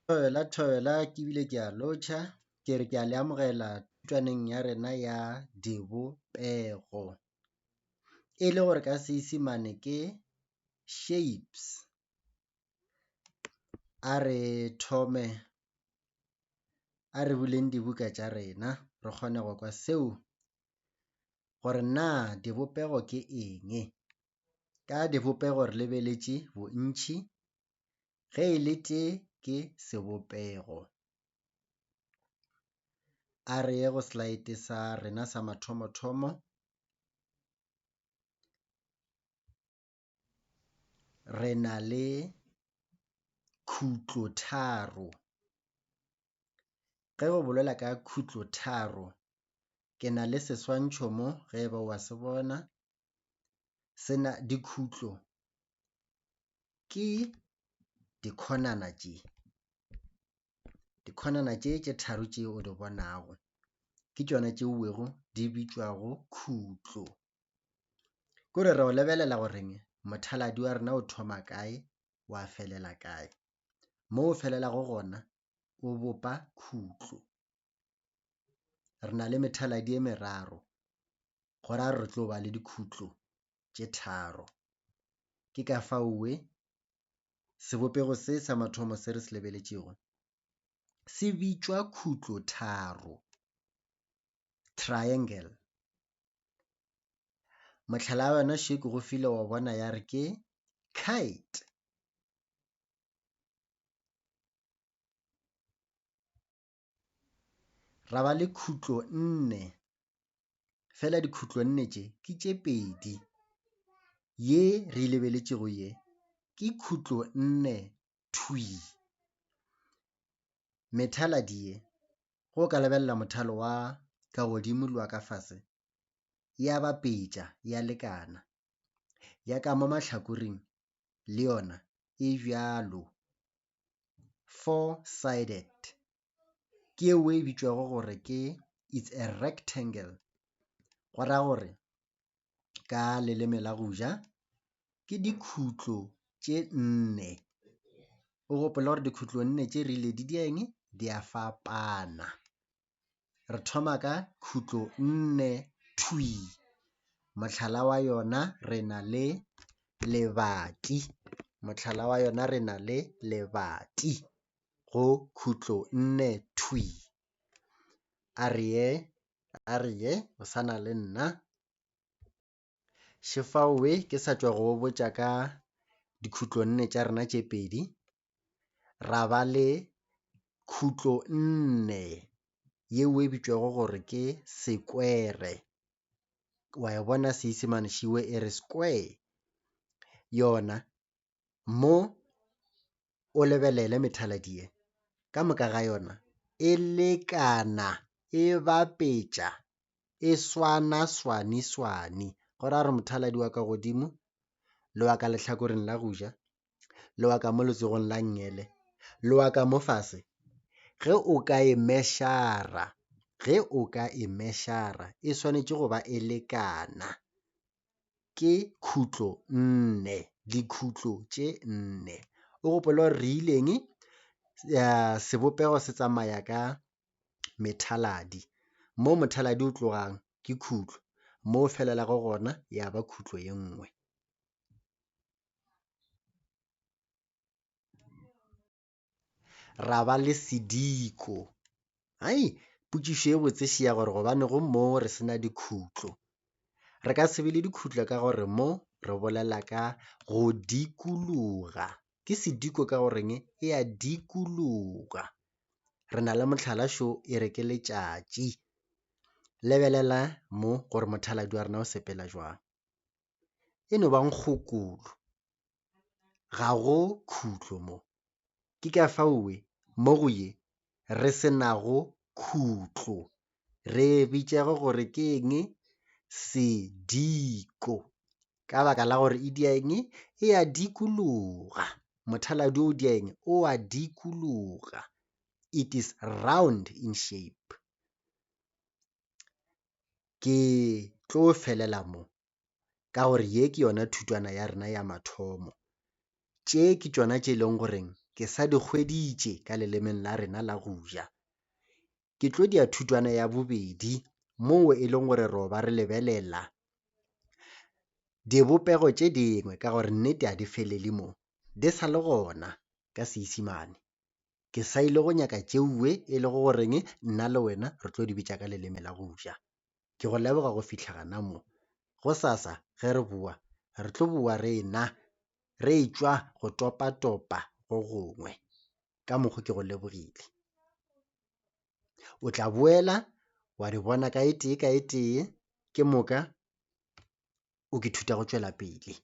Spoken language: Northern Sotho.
Thoela ke bile ke a lotšha ke re ke a le amogela thutwaneng ya rena ya dibopego e le gore ka Seesimane ke shapes. A re thome a re buleng dibuka tša rena re kgone go kwa seo gore na dibopego ke eng. Ka dibopego re lebeletše bontši, ge e le tee ke sebopego. A re ye go slide sa rena sa mathomo-thomo. Re na le khutlotharo. Ge go bolela ka khutlotharo ke na le seswantšho mo ge ba wa se bona. Sena dikhutlo ke dikhonana tše. Dikhonana tše tharo tše o di bonago ke tšona tšeuwego di bitšwago khutlo. Kore re o lebelela goreng mothaladi wa rena o thoma kae wa felela kae. Mo o felelago gona o bopa khutlo. Re na le methaladi e meraro go ra re tlo ba le dikhutlo tše tharo. Ke ka fao sebopego se sa mathomo se re se lebeletšego se bitšwa khutlotharo, triangle. Mohlala wa yona še ke go file wa bona ya re ke kite. Ra ba le khutlo nne, fela dikhutlo nne tše ke tše pedi. Ye re e lebeletšego ye ke khutlo nne thwii. Methaladi ye go ka lebelela mothalo wa ka godimo le wa ka fase ya bapetša ya lekana, ya ka mo mahlakoreng le yona e bjalo, four-sided. Ke eo e bitšwago gore ke it's a rectangle. Go ra gore ka leleme la go ja ke dikhutlo tše nne. O gopola gore dikhutlo nne tše rile di a fapana. Re thoma ka khutlo nne thwii. Mohlala wa yona re na le lebati. Mohlala wa yona re na le lebati go khutlo nne thwii. A re ye o sa na le nna. Shefao ke sa tšwa go botša ka dikhutlo nne tša rena tše pedi. Ra ba le khutlo nne yeo e bitšwago gore ke sekwere. Wa e bona Seesimane šiwe e re square. Yona mo o lebelele methaladi ye ka moka ga yona e lekana, e bapetša, e swana-swane-swane. Go ra gore mothaladi wa ka godimo le wa ka lehlakoreng la go ja le wa ka mo letsogong la ngele le wa ka mo fase, ge o ka e mešara e swanetše go ba e lekana. Ke khutlo nne, dikhutlo tše nne. O gopole gore re ileng sebopego se tsamaya ka methaladi. Mo mothaladi o tlogang ke khutlo, mo o felelago gona ya ba khutlo ye nngwe. Ra ba le sediko. Potšišo e botse še ya gore gobane go mo re sena dikhutlo. Re ka se be le dikhutlo ka gore mo re bolela ka go dikologa. Ke sediko ka goreng e a dikologa. Re na le mohlala šo e re ke letšatši. Lebelela mo gore mothaladi wa rena o sepela jwang. E no ba nkgokolo, ga go khutlo mo. Ke ka fao mo go ye re se nago khutlo, re bitšago gore ke eng, sediko. Ka baka la gore e dia eng, e a dikologa. Mothaladi o dia eng, o a dikologa. It is round in shape. Ke tlo felela mo ka gore ye ke yona thutwana ya rena ya mathomo. Tše ke tšona tše e leng goreng ke sa di hweditše ka lelemeng la rena la go ja. Ke tlo dia thutwana ya bobedi moo e leng gore roba re lebelela dibopego tše dingwe ka gore nnete a di felele mo di sa le gona ka Seesimane. Ke sa ile go nyaka tšeuwe e le go goreng nna le wena re tlo di bitša ka leleme la go ja. Ke go leboga go fihla gana mo. Go sasa ge re boa re tlo boa rena re tšwa go topa-topa go gongwe ka mokgwa ke go lebogile. O tla boela wa di bona ka e tee ke moka o ke thuta go tšwela pele.